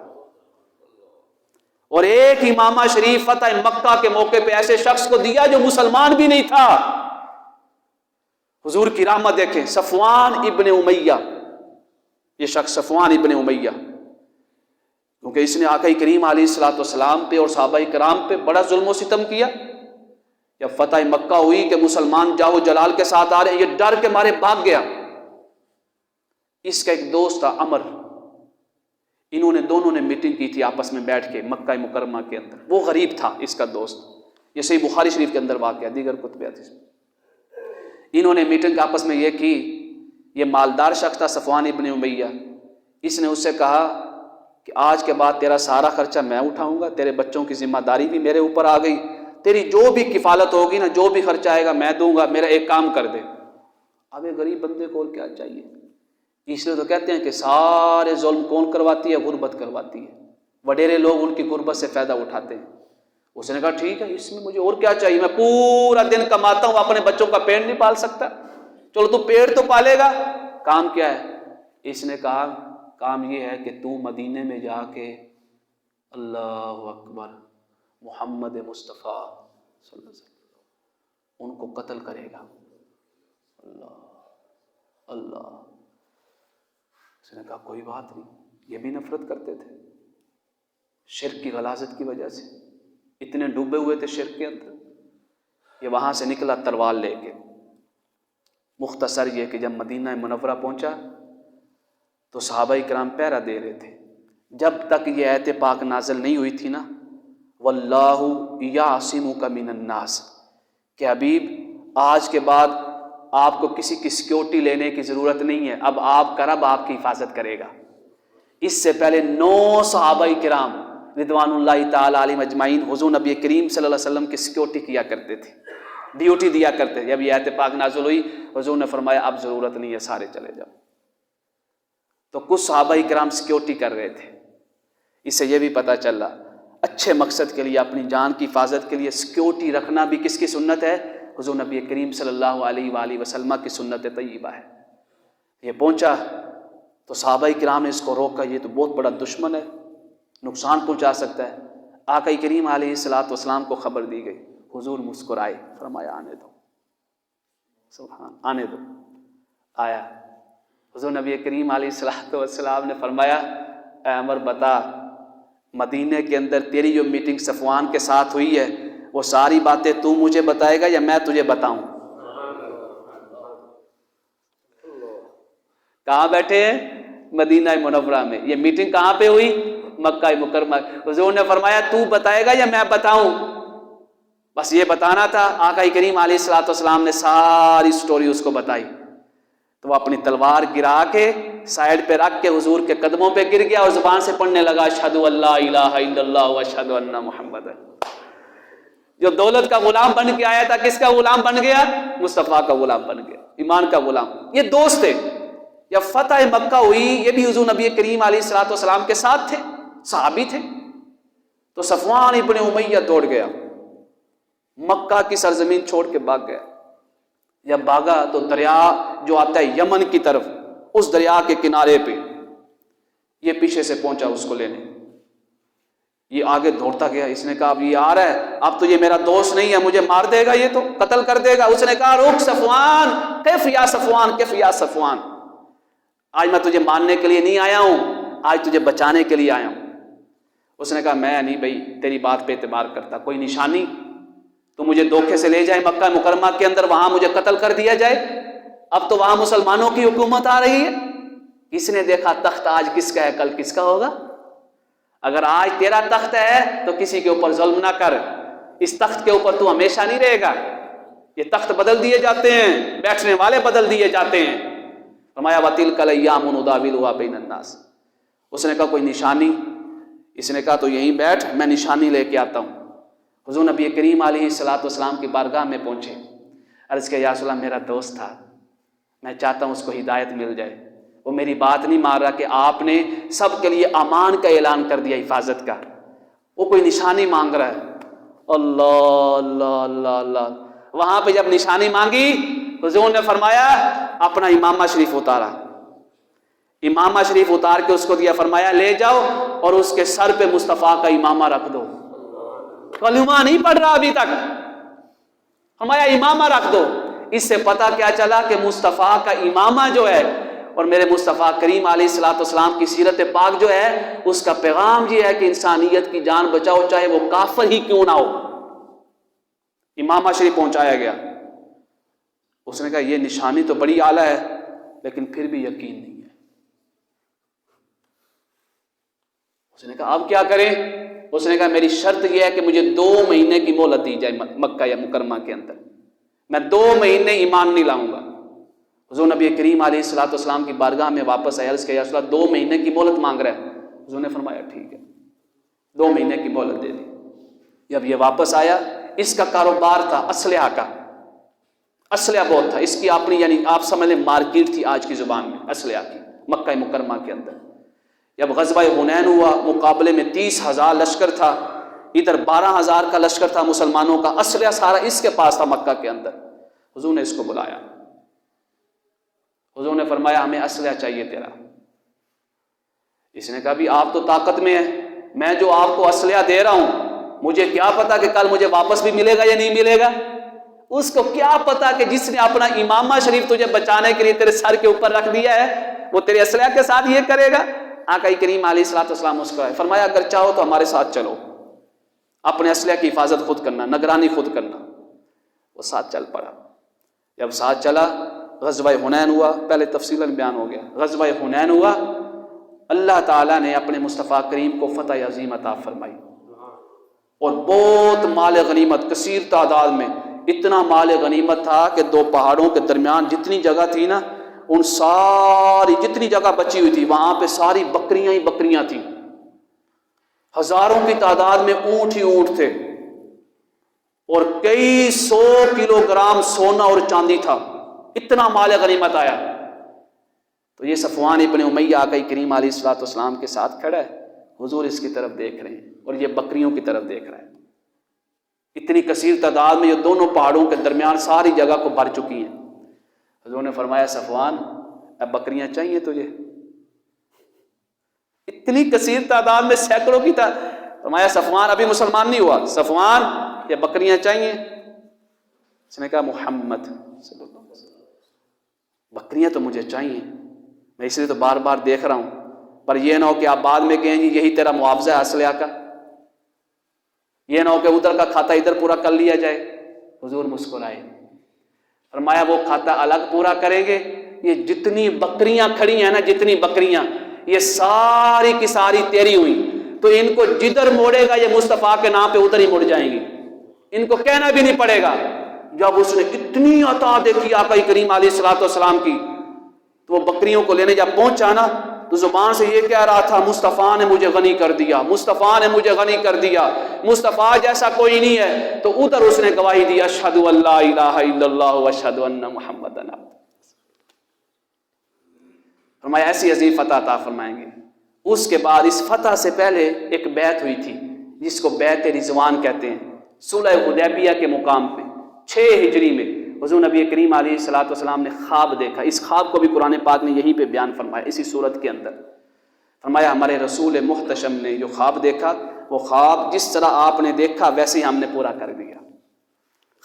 اور ایک امامہ شریف فتح مکہ کے موقع پہ ایسے شخص کو دیا جو مسلمان بھی نہیں تھا. حضور کی رحمت دیکھیں, صفوان ابن امیہ, یہ شخص صفوان ابن امیہ, کیونکہ اس نے آقا کریم علیہ الصلوۃ والسلام پہ اور صحابہ کرام پہ بڑا ظلم و ستم کیا. جب فتح مکہ ہوئی کہ مسلمان جاہو جلال کے ساتھ آ رہے ہیں, یہ ڈر کے مارے بھاگ گیا. اس کا ایک دوست تھا عمر, دونوں نے میٹنگ کی تھی آپس میں بیٹھ کے مکہ مکرمہ کے اندر. وہ غریب تھا اس کا دوست, یہ صحیح بخاری شریف کے اندر واقعہ, دیگر کتب حدیث میں. انہوں نے میٹنگ آپس میں یہ کی, یہ مالدار شخص تھا صفوان ابن امیہ. اس نے اس سے کہا کہ آج کے بعد تیرا سارا خرچہ میں اٹھاؤں گا, تیرے بچوں کی ذمہ داری بھی میرے اوپر آ گئی, تیری جو بھی کفالت ہوگی نا, جو بھی خرچہ آئے گا میں دوں گا, میرا ایک کام کر دے. اب ایک غریب بندے کو اور کیا چاہیے, اس لیے تو کہتے ہیں کہ سارے ظلم کون کرواتی ہے, غربت کرواتی ہے. وڈیرے لوگ ان کی غربت سے فائدہ اٹھاتے ہیں. اس نے کہا ٹھیک ہے, اس میں مجھے اور کیا چاہیے, میں پورا دن کماتا ہوں, اپنے بچوں کا پیٹ نہیں پال سکتا, چلو تو پیٹ تو پالے گا, کام کیا ہے؟ اس نے کہا کام یہ ہے کہ تو مدینے میں جا کے اللہ اکبر محمد مصطفیٰ صلی اللہ علیہ وسلم ان کو قتل کرے گا. اللہ اللہ. اس نے کہا کوئی بات نہیں, یہ بھی نفرت کرتے تھے شرک کی غلاظت کی وجہ سے, اتنے ڈوبے ہوئے تھے شرک کے اندر. یہ وہاں سے نکلا تلوار لے کے. مختصر یہ کہ جب مدینہ منورہ پہنچا تو صحابہ کرام پہرا دے رہے تھے. جب تک یہ آیت پاک نازل نہیں ہوئی تھی نا, واللہ یعصمک من الناس, کہ حبیب آج کے بعد آپ کو کسی کی سیکیورٹی لینے کی ضرورت نہیں ہے, اب آپ کا رب آپ کی حفاظت کرے گا. اس سے پہلے 9 صحابہ کرام رضوان اللہ تعالی علیہم اجمعین حضور نبی کریم صلی اللہ علیہ وسلم کی سیکیورٹی کیا کرتے تھے, ڈیوٹی دیا کرتے. جب یہ آیت پاک نازل ہوئی حضور نے فرمایا اب ضرورت نہیں ہے, سارے چلے جاؤ. تو کچھ صحابہ کرام سیکیورٹی کر رہے تھے. اس سے یہ بھی پتہ چلا اچھے مقصد کے لیے, اپنی جان کی حفاظت کے لیے سیکیورٹی رکھنا بھی کس کی سنت ہے؟ حضور نبی کریم صلی اللہ علیہ وآلہ وسلم کی سنت طیبہ ہے. یہ پہنچا تو صحابہ کرام نے اس کو روکا, یہ تو بہت بڑا دشمن ہے, نقصان پہنچا سکتا ہے. آقا کریم علیہ الصلوۃ والسلام کو خبر دی گئی. حضور مسکرائے, فرمایا آنے دو, سبحان, آنے دو. آیا حضور نبی کریم علیہ الصلوۃ والسلام نے فرمایا اے عمر بتا, مدینے کے اندر تیری جو میٹنگ صفوان کے ساتھ ہوئی ہے وہ ساری باتیں تو مجھے بتائے گا یا میں تجھے بتاؤں؟ کہاں بیٹھے ہیں؟ مدینہ منورہ میں. یہ میٹنگ کہاں پہ ہوئی؟ مکہ مکرمہ. حضور نے فرمایا تو بتائے گا یا میں بتاؤں؟ بس یہ بتانا تھا. آقا کریم علیہ الصلوۃ والسلام نے ساری سٹوری اس کو بتائی. تو وہ اپنی تلوار گرا کے سائڈ پہ رکھ کے حضور کے قدموں پہ گر گیا اور زبان سے پڑھنے لگا اشہد ان لا الہ الا اللہ واشہد ان محمد. جو دولت کا غلام بن کے آیا تھا, کس کا غلام بن گیا؟ مصطفیٰ کا غلام بن گیا, ایمان کا غلام. یہ دوست تھے. جب فتح مکہ ہوئی یہ بھی حضور نبی کریم علیہ الصلوۃ والسلام کے ساتھ تھے, صحابی تھے. تو صفوان ابن امیہ دوڑ گیا, مکہ کی سرزمین چھوڑ کے بھاگ گیا. جب بھاگا تو دریا جو آتا ہے یمن کی طرف, اس دریا کے کنارے پہ یہ پیچھے سے پہنچا اس کو لینے. یہ آگے دوڑتا گیا. اس نے کہا اب یہ آ رہا ہے, اب تو یہ میرا دوست نہیں ہے, مجھے مار دے گا, یہ تو قتل کر دے گا. اس نے کہا رک صفوان, کیف یا صفوان, کیف یا صفوان, آج میں تجھے ماننے کے لیے نہیں آیا ہوں, آج تجھے بچانے کے لیے آیا ہوں. اس نے کہا میں نہیں بھائی تیری بات پہ اعتبار کرتا, کوئی نشانی تو مجھے دھوکے سے لے جائے مکہ مکرمہ کے اندر, وہاں مجھے قتل کر دیا جائے. اب تو وہاں مسلمانوں کی حکومت آ رہی ہے. کس نے دیکھا تخت آج کس کا ہے کل کس کا ہوگا. اگر آج تیرا تخت ہے تو کسی کے اوپر ظلم نہ کر, اس تخت کے اوپر تو ہمیشہ نہیں رہے گا. یہ تخت بدل دیے جاتے ہیں, بیٹھنے والے بدل دیے جاتے ہیں. فرمایا وَتِلْكَ الْأَيَّامُ نُدَاوِلُهَا بَيْنَ النَّاسِ. اس نے کہا کوئی نشانی؟ اس نے کہا تو یہیں بیٹھ, میں نشانی لے کے آتا ہوں. حضور نبی کریم علیہ الصلوۃ والسلام کی بارگاہ میں پہنچے. عرض کیا یا رسول اللہ میرا دوست تھا, میں چاہتا ہوں اس کو ہدایت مل جائے. وہ میری بات نہیں مان رہا کہ آپ نے سب کے لیے امان کا اعلان کر دیا, حفاظت کا. وہ کوئی نشانی مانگ رہا ہے. اللہ اللہ اللہ اللہ. وہاں پہ جب نشانی مانگی حضور نے فرمایا اپنا امامہ شریف اتارا. امامہ شریف اتار کے اس کو دیا، فرمایا لے جاؤ اور اس کے سر پہ مصطفیٰ کا امامہ رکھ دو۔ کلمہ نہیں پڑھ رہا ابھی تک، فرمایا امامہ رکھ دو۔ اس سے پتہ کیا چلا کہ مصطفیٰ کا امامہ جو ہے اور میرے مصطفیٰ کریم علیہ الصلوۃ والسلام کی سیرت پاک جو ہے، اس کا پیغام یہ ہے کہ انسانیت کی جان بچاؤ، چاہے وہ کافر ہی کیوں نہ ہو۔ امامہ شریف پہنچایا گیا، اس نے کہا یہ نشانی تو بڑی اعلیٰ ہے لیکن پھر بھی یقین نہیں ہے۔ اس نے کہا اب کیا کریں؟ اس نے کہا میری شرط یہ ہے کہ مجھے 2 مہینے کی مہلت دی جائے مکہ یا مکرمہ کے اندر، میں 2 مہینے ایمان نہیں لاؤں گا۔ حضور نبی کریم علیہ الصلوۃ والسلام کی بارگاہ میں واپس آیا، عرض کیا یا رسول اللہ 2 مہینے کی مہلت مانگ رہا ہے۔ حضور نے فرمایا ٹھیک ہے، 2 مہینے کی مہلت دے دی۔ جب یہ واپس آیا، اس کا کاروبار تھا اسلحہ کا، اسلحہ بہت تھا اس کی اپنی، یعنی آپ سمجھ لیں مارکیٹ تھی آج کی زبان میں اسلحہ کی مکہ مکرمہ کے اندر۔ جب غزوہ حنین ہوا، مقابلے میں 30,000 لشکر تھا، ادھر 12,000 کا لشکر تھا مسلمانوں کا، اسلحہ سارا اس کے پاس تھا مکہ کے اندر۔ حضور نے اس کو بلایا، حضور نے فرمایا ہمیں اسلحہ چاہیے تیرا۔ اس نے کہا بھی آپ تو طاقت میں ہیں، میں جو آپ کو اسلحہ دے رہا ہوں مجھے کیا پتا کہ کل مجھے واپس بھی ملے گا یا نہیں ملے گا؟ اس کو کیا پتا کہ جس نے اپنا امامہ شریف تجھے بچانے کے لیے تیرے سر کے اوپر رکھ دیا ہے وہ تیرے اسلحہ کے ساتھ یہ کرے گا؟ آقا کریم علیہ الصلوۃ والسلام اس کو فرمایا اگر چاہو تو ہمارے ساتھ چلو، اپنے اسلحہ کی حفاظت خود کرنا، نگرانی خود کرنا۔ وہ ساتھ چل پڑا۔ جب ساتھ چلا، غزوہ حنین ہوا، پہلے تفصیلاً بیان ہو گیا۔ غزوہ حنین ہوا، اللہ تعالیٰ نے اپنے مصطفیٰ کریم کو فتح عظیم عطا فرمائی اور بہت مال غنیمت، کثیر تعداد میں، اتنا مال غنیمت تھا کہ 2 پہاڑوں کے درمیان جتنی جگہ تھی نا، ان ساری جتنی جگہ بچی ہوئی تھی وہاں پہ ساری بکریاں ہی بکریاں تھیں، ہزاروں کی تعداد میں اونٹ ہی اونٹ تھے، اور کئی 100 کلو گرام سونا اور چاندی تھا، اتنا مال غنیمت آیا۔ تو یہ صفوان ابن امیہ آقا کریم علیہ الصلوۃ والسلام کے ساتھ کھڑا ہے، حضور اس کی طرف دیکھ رہے ہیں اور یہ بکریوں کی طرف دیکھ رہا ہے۔ اتنی کثیر تعداد میں یہ دونوں پہاڑوں کے درمیان ساری جگہ کو بھر چکی ہیں۔ حضور نے فرمایا صفوان اب بکریاں چاہیے تجھے؟ اتنی کثیر تعداد میں سینکڑوں کی فرمایا صفوان ابھی مسلمان نہیں ہوا، صفوان یہ بکریاں چاہیے؟ اس نے کہا محمد صلی اللہ علیہ وسلم بکریاں تو مجھے چاہیے، میں اس لیے تو بار بار دیکھ رہا ہوں، پر یہ نہ ہو کہ آپ بعد میں کہیں جی یہی تیرا معاوضہ ہے اسلحہ کا، یہ نہ ہو کہ ادھر کا کھاتا ادھر پورا کر لیا جائے۔ حضور مسکرائے، فرمایا وہ کھاتا الگ پورا کریں گے، یہ جتنی بکریاں کھڑی ہیں نا، جتنی بکریاں یہ ساری کی ساری تیری ہوئی، تو ان کو جدھر موڑے گا یہ مصطفیٰ کے نام پہ ادھر ہی مڑ جائیں گی، ان کو کہنا بھی نہیں پڑے گا۔ جب اس نے اتنی عطا دیکھی آقا کریم علیہ الصلوۃ والسلام کی، تو وہ بکریوں کو لینے جب پہنچا نا تو زبان سے یہ کہہ رہا تھا مصطفیٰ نے مجھے غنی کر دیا، مصطفیٰ نے مجھے غنی کر دیا، مصطفیٰ جیسا کوئی نہیں ہے۔ تو ادھر اس نے گواہی دی اشہد ان لا الہ الا اللہ واشہد ان محمد عبدہ۔ فرمایا ایسی عظیم فتح عطا فرمائیں گے۔ اس کے بعد اس فتح سے پہلے ایک بیعت ہوئی تھی جس کو بیعت رضوان کہتے ہیں، صلح حدیبیہ کے مقام پہ 6 ہجری میں حضور نبی کریم علیہ الصلوۃ والسلام نے خواب دیکھا۔ اس خواب کو بھی قرآن پاک نے یہیں پہ بیان فرمایا، اسی صورت کے اندر فرمایا ہمارے رسول محتشم نے جو خواب دیکھا، وہ خواب جس طرح آپ نے دیکھا ویسے ہی ہم نے پورا کر دیا۔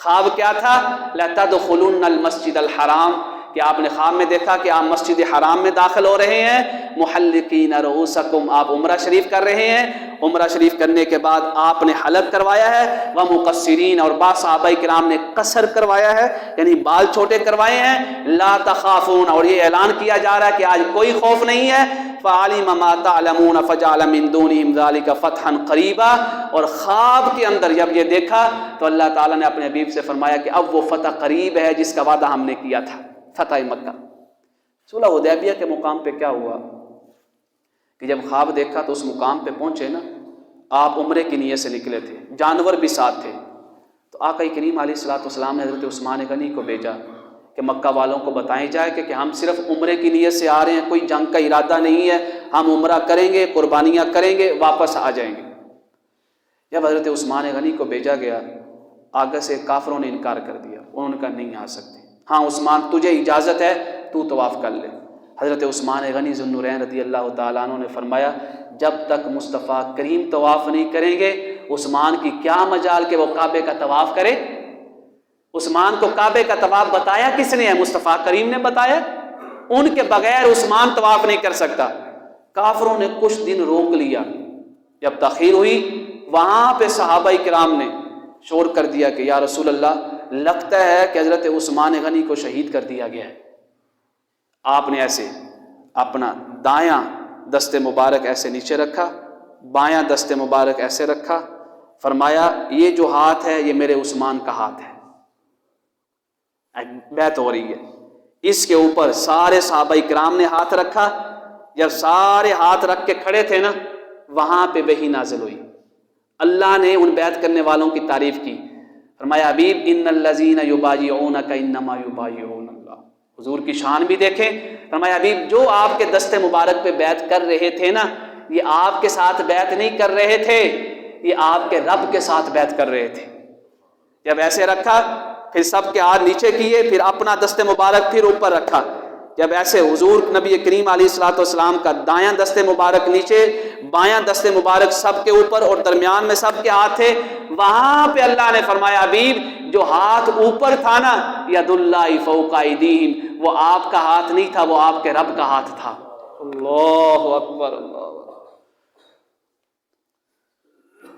خواب کیا تھا؟ لَتَدْخُلُنَّ الْمَسْجِدَ الْحَرَامَ، کہ آپ نے خواب میں دیکھا کہ آپ مسجد حرام میں داخل ہو رہے ہیں، محلقین رؤوسکم، آپ عمرہ شریف کر رہے ہیں، عمرہ شریف کرنے کے بعد آپ نے حلق کروایا ہے، ومقصرین، اور بعض صحابہ کرام نے قصر کروایا ہے، یعنی بال چھوٹے کروائے ہیں، لا تخافون، اور یہ اعلان کیا جا رہا ہے کہ آج کوئی خوف نہیں ہے، فَعَلِمَ مَا تَعْلَمُونَ فَجَعَلَ مِن دُونِهِمْ ذَلِكَ فَتْحًا قَرِيبًا۔ اور خواب کے اندر جب یہ دیکھا تو اللہ تعالیٰ نے اپنے حبیب سے فرمایا کہ اب وہ فتح قریب ہے جس کا وعدہ ہم نے کیا تھا، فتح مکہ۔ صلح حدیبیہ کے مقام پہ کیا ہوا کہ جب خواب دیکھا تو اس مقام پہ پہنچے نا، آپ عمرے کی نیت سے نکلے تھے، جانور بھی ساتھ تھے، تو آقا کریم علیہ الصلوۃ والسلام نے حضرت عثمان غنی کو بھیجا کہ مکہ والوں کو بتائیں جائے کہ ہم صرف عمرے کی نیت سے آ رہے ہیں، کوئی جنگ کا ارادہ نہیں ہے، ہم عمرہ کریں گے، قربانیاں کریں گے، واپس آ جائیں گے۔ جب حضرت عثمان غنی کو بھیجا گیا، آگے سے کافروں نے انکار کر دیا، انہوں نے کہا نہیں آ سکتے۔ ہاں عثمان تجھے اجازت ہے، تو طواف کر لے۔ حضرت عثمان غنی ذو النورین رضی اللہ تعالیٰ عنہ نے فرمایا جب تک مصطفیٰ کریم طواف نہیں کریں گے عثمان کی کیا مجال کہ وہ کعبے کا طواف کرے. عثمان کو کعبے کا طواف بتایا کس نے ہے؟ مصطفیٰ کریم نے بتایا. ان کے بغیر عثمان طواف نہیں کر سکتا. کافروں نے کچھ دن روک لیا. جب تاخیر ہوئی وہاں پہ صحابہ کرام نے شور کر دیا کہ یا رسول اللہ لگتا ہے کہ حضرت عثمان غنی کو شہید کر دیا گیا ہے. آپ نے ایسے اپنا دایاں دست مبارک ایسے نیچے رکھا, بایاں دست مبارک ایسے رکھا, فرمایا یہ جو ہاتھ ہے یہ میرے عثمان کا ہاتھ ہے. بیعت ہو رہی ہے. اس کے اوپر سارے صحابہ کرام نے ہاتھ رکھا. جب سارے ہاتھ رکھ کے کھڑے تھے نا وہاں پہ وحی نازل ہوئی. اللہ نے ان بیعت کرنے والوں کی تعریف کی. فرمایا حبیب ان الذین یبایعونک انما یبایعون اللہ. حضور کی شان بھی دیکھیں. فرمایا حبیب جو آپ کے دست مبارک پہ بیعت کر رہے تھے نا یہ آپ کے ساتھ بیعت نہیں کر رہے تھے, یہ آپ کے رب کے ساتھ بیعت کر رہے تھے. جب ایسے رکھا پھر سب کے ہاتھ نیچے کیے, پھر اپنا دست مبارک پھر اوپر رکھا. جب ایسے حضور نبی کریم علیہ الصلوۃ والسلام کا دایاں دست مبارک نیچے, بایاں دست مبارک سب کے اوپر اور درمیان میں سب کے ہاتھ تھے, وہاں پہ اللہ نے فرمایا حبیب جو ہاتھ اوپر تھا نا ید اللہ فوق ایدیہم, وہ آپ کا ہاتھ نہیں تھا, وہ آپ کے رب کا ہاتھ تھا. اللہ اکبر اللہ.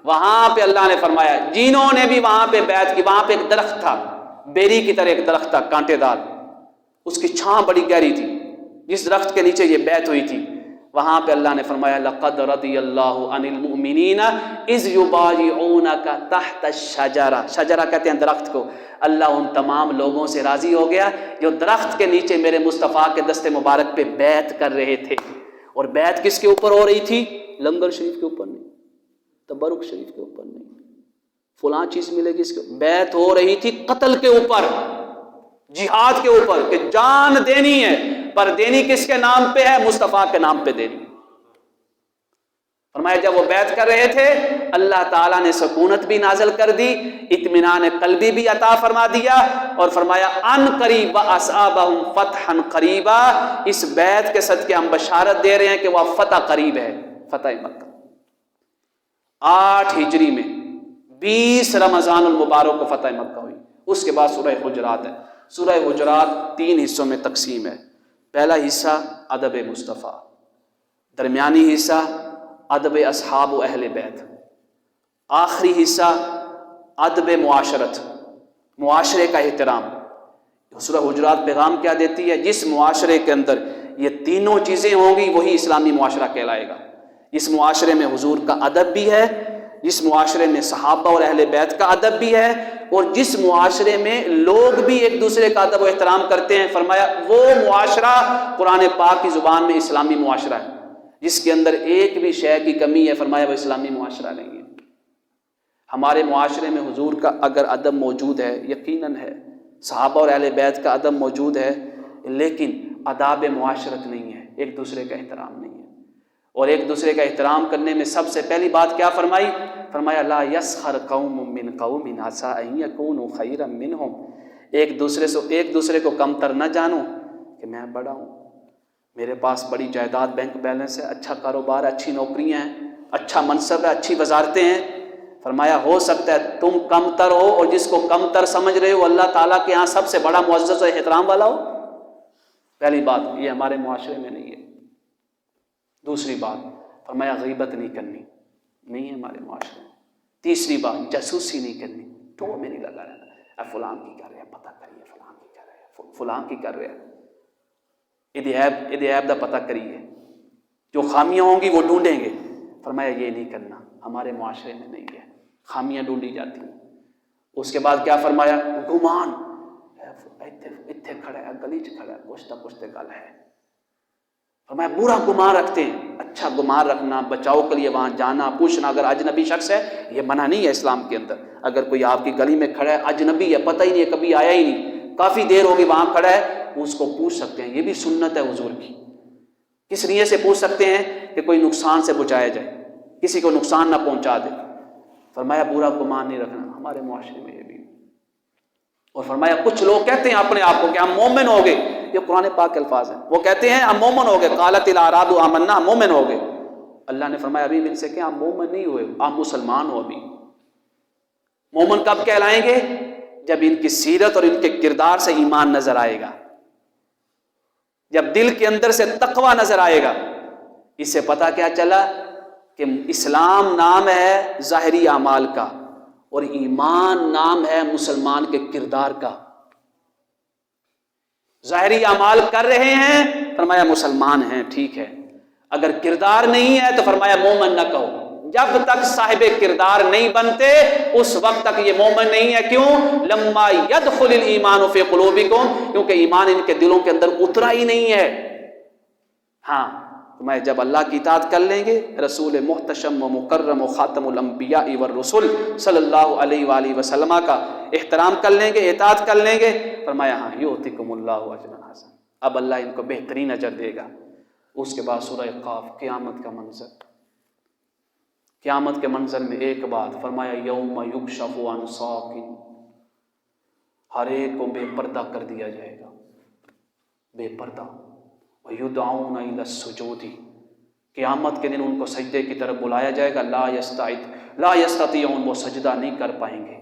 وہاں پہ اللہ نے فرمایا جنہوں نے بھی وہاں پہ بیعت کی, وہاں پہ ایک درخت تھا بیری کی طرح ایک درخت تھا کانٹے دار, اس کی چھاں بڑی گہری تھی, جس درخت کے نیچے یہ بیعت ہوئی تھی وہاں پہ اللہ نے فرمایا لقد رضی اللہ عن المؤمنین اذ یبایعونک تحت الشجرہ. شجرہ کہتے ہیں درخت کو. اللہ ان تمام لوگوں سے راضی ہو گیا جو درخت کے نیچے میرے مصطفیٰ کے دست مبارک پہ بیعت کر رہے تھے. اور بیعت کس کے اوپر ہو رہی تھی؟ لنگر شریف کے اوپر نہیں, تبرک شریف کے اوپر نہیں, فلاں چیز ملے گی اس کے. بیعت ہو رہی تھی قتل کے اوپر, جہاد کے اوپر, کہ جان دینی ہے, پر دینی کس کے نام پہ ہے؟ مصطفیٰ کے نام پہ دینی. فرمایا جب وہ بیعت کر رہے تھے اللہ تعالیٰ نے سکونت بھی نازل کر دی, اطمینان قلبی بھی عطا فرما دیا, اور فرمایا ان قریب اصابہم فتحا قریبا. اس بیعت کے صدقے ہم بشارت دے رہے ہیں کہ وہ فتح قریب ہے, فتح مکہ. 8 ہجری میں 20 رمضان المبارک کو فتح مکہ ہوئی. اس کے بعد سورہ حجرات ہے. سورہ حجرات 3 حصوں میں تقسیم ہے. پہلا حصہ ادب مصطفیٰ, درمیانی حصہ ادب اصحاب و اہل بیت, آخری حصہ ادب معاشرت, معاشرے کا احترام. سورہ حجرات پیغام کیا دیتی ہے؟ جس معاشرے کے اندر یہ تینوں چیزیں ہوں گی وہی اسلامی معاشرہ کہلائے گا. جس معاشرے میں حضور کا ادب بھی ہے, جس معاشرے میں صحابہ اور اہل بیت کا ادب بھی ہے, اور جس معاشرے میں لوگ بھی ایک دوسرے کا ادب و احترام کرتے ہیں, فرمایا وہ معاشرہ قرآن پاک کی زبان میں اسلامی معاشرہ ہے. جس کے اندر ایک بھی شے کی کمی ہے فرمایا وہ اسلامی معاشرہ نہیں ہے. ہمارے معاشرے میں حضور کا اگر ادب موجود ہے, یقیناً ہے, صحابہ اور اہل بیت کا ادب موجود ہے, لیکن آداب معاشرت نہیں ہے, ایک دوسرے کا احترام نہیں ہے. اور ایک دوسرے کا احترام کرنے میں سب سے پہلی بات کیا فرمائی؟ فرمایا لا یسخر قوم من قوم عسى ان يكونوا خيرا منهم. ایک دوسرے کو کم تر نہ جانو کہ میں بڑا ہوں, میرے پاس بڑی جائیداد بینک بیلنس ہے, اچھا کاروبار ہے, اچھی نوکریاں ہیں, اچھا منصب ہے, اچھی وزارتیں ہیں. فرمایا ہو سکتا ہے تم کم تر ہو اور جس کو کم تر سمجھ رہے ہو اللہ تعالیٰ کے یہاں سب سے بڑا معزز و احترام والا ہو. پہلی بات یہ ہمارے معاشرے میں نہیں ہے. دوسری بات فرمایا غیبت نہیں کرنی, نہیں ہے ہمارے معاشرے میں. تیسری بات جاسوسی نہیں کرنی, تو میں نہیں لگا رہا فلاں کی کر رہے ہیں, پتہ کریے فلاں کی کر رہے ہیں, فلاں کی کر رہے ہیں, ادی عیب دا پتہ کریے, جو خامیاں ہوں گی وہ ڈھونڈیں گے. فرمایا یہ نہیں کرنا, ہمارے معاشرے میں نہیں ہے, خامیاں ڈھونڈی جاتی ہیں. اس کے بعد کیا فرمایا؟ گمان, اتھے کھڑا ہے, گلی چ کھڑا ہے, پوچھتے گل ہے. فرمایا برا گمان رکھتے ہیں, اچھا گمان رکھنا, بچاؤ کے لیے وہاں جانا, پوچھنا. اگر اجنبی شخص ہے یہ منع نہیں ہے اسلام کے اندر. اگر کوئی آپ کی گلی میں کھڑا ہے, اجنبی ہے, پتہ ہی نہیں ہے, کبھی آیا ہی نہیں, کافی دیر ہوگی وہاں کھڑا ہے, اس کو پوچھ سکتے ہیں. یہ بھی سنت ہے حضور کی. کس نیت سے پوچھ سکتے ہیں؟ کہ کوئی نقصان سے بچایا جائے, کسی کو نقصان نہ پہنچا دے. فرمایا برا گمان نہیں رکھنا, ہمارے معاشرے میں یہ بھی. اور فرمایا کچھ لوگ کہتے ہیں اپنے آپ کو کہ ہم مومن ہو گئے, یہ قرآن پاک کے الفاظ ہیں۔ وہ کہتے ہیں ہم مومن ہو گئے، قالت الاعراب آمنا، ہم مومن ہو گئے۔ اللہ نے فرمایا ابھی ان سے کہ آپ مومن نہیں ہوئے، آپ مسلمان ہو ابھی۔ مومن کب کہلائیں گے؟ جب ان کی سیرت اور ان کے کردار سے ایمان نظر آئے گا، جب دل کے اندر سے تقوی نظر آئے گا۔ اس سے پتہ کیا چلا کہ اسلام نام ہے ظاہری اعمال کا اور ایمان نام ہے مسلمان کے کردار کا۔ ظاہری اعمال کر رہے ہیں، فرمایا مسلمان ہیں، ٹھیک ہے۔ اگر کردار نہیں ہے تو فرمایا مومن نہ کہو۔ جب تک صاحب کردار نہیں بنتے اس وقت تک یہ مومن نہیں ہے۔ کیوں؟ لما يدخل الایمان فی قلوبکم، کیونکہ ایمان ان کے دلوں کے اندر اترا ہی نہیں ہے۔ ہاں میں جب اللہ کی اطاعت کر لیں گے، رسول محتشم و مکرم و خاتم الانبیاء والرسل صلی اللہ علیہ وآلہ وسلم کا احترام کر لیں گے، اطاعت کر لیں گے، فرمایا ہاں یؤتکم اللہ اجرا حسنا، اب اللہ ان کو بہترین اجر دے گا۔ اس کے بعد سورہ قاف، قیامت کا منظر۔ قیامت کے منظر میں ایک بات فرمایا یوم یکشف عن ساق، ہر ایک کو بے پردہ کر دیا جائے گا، بے پردہ۔ وَيُدْعَوْنَ إِلَى السُّجُودِ، قیامت کے دن ان کو سجدے کی طرف بلایا جائے گا۔ لا يستطيعون، وہ سجدہ نہیں کر پائیں گے۔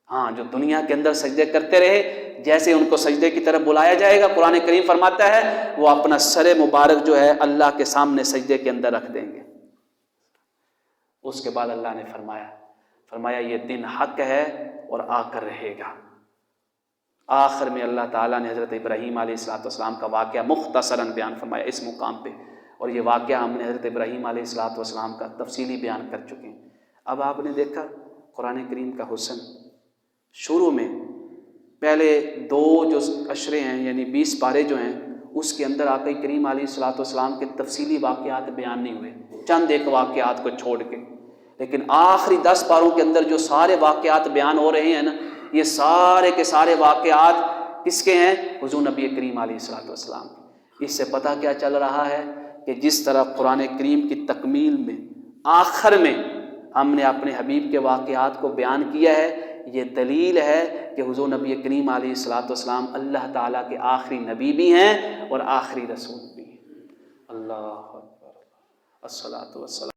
ہاں جو دنیا کے اندر سجدے کرتے رہے، جیسے ان کو سجدے کی طرف بلایا جائے گا، قرآن کریم فرماتا ہے وہ اپنا سر مبارک جو ہے اللہ کے سامنے سجدے کے اندر رکھ دیں گے۔ اس کے بعد اللہ نے فرمایا یہ دن حق ہے اور آ کر رہے گا۔ آخر میں اللہ تعالیٰ نے حضرت ابراہیم علیہ السلام کا واقعہ مختصراً بیان فرمایا اس مقام پہ، اور یہ واقعہ ہم نے حضرت ابراہیم علیہ السلام کا تفصیلی بیان کر چکے ہیں۔ اب آپ نے دیکھا قرآن کریم کا حسن، شروع میں پہلے 2 جو اشرے ہیں یعنی 20 پارے جو ہیں، اس کے اندر آقا کریم علیہ السلام کے تفصیلی واقعات بیان نہیں ہوئے، چند ایک واقعات کو چھوڑ کے، لیکن آخری 10 پاروں کے اندر جو سارے واقعات بیان ہو رہے ہیں نا، یہ سارے کے سارے واقعات کس کے ہیں؟ حضور نبی کریم علیہ السلام۔ اس سے پتہ کیا چل رہا ہے کہ جس طرح قرآن کریم کی تکمیل میں آخر میں ہم نے اپنے حبیب کے واقعات کو بیان کیا ہے، یہ دلیل ہے کہ حضور نبی کریم علیہ السلام اللہ تعالیٰ کے آخری نبی بھی ہیں اور آخری رسول بھی ہیں۔ اللہ اکبر، الصلاۃ والسلام۔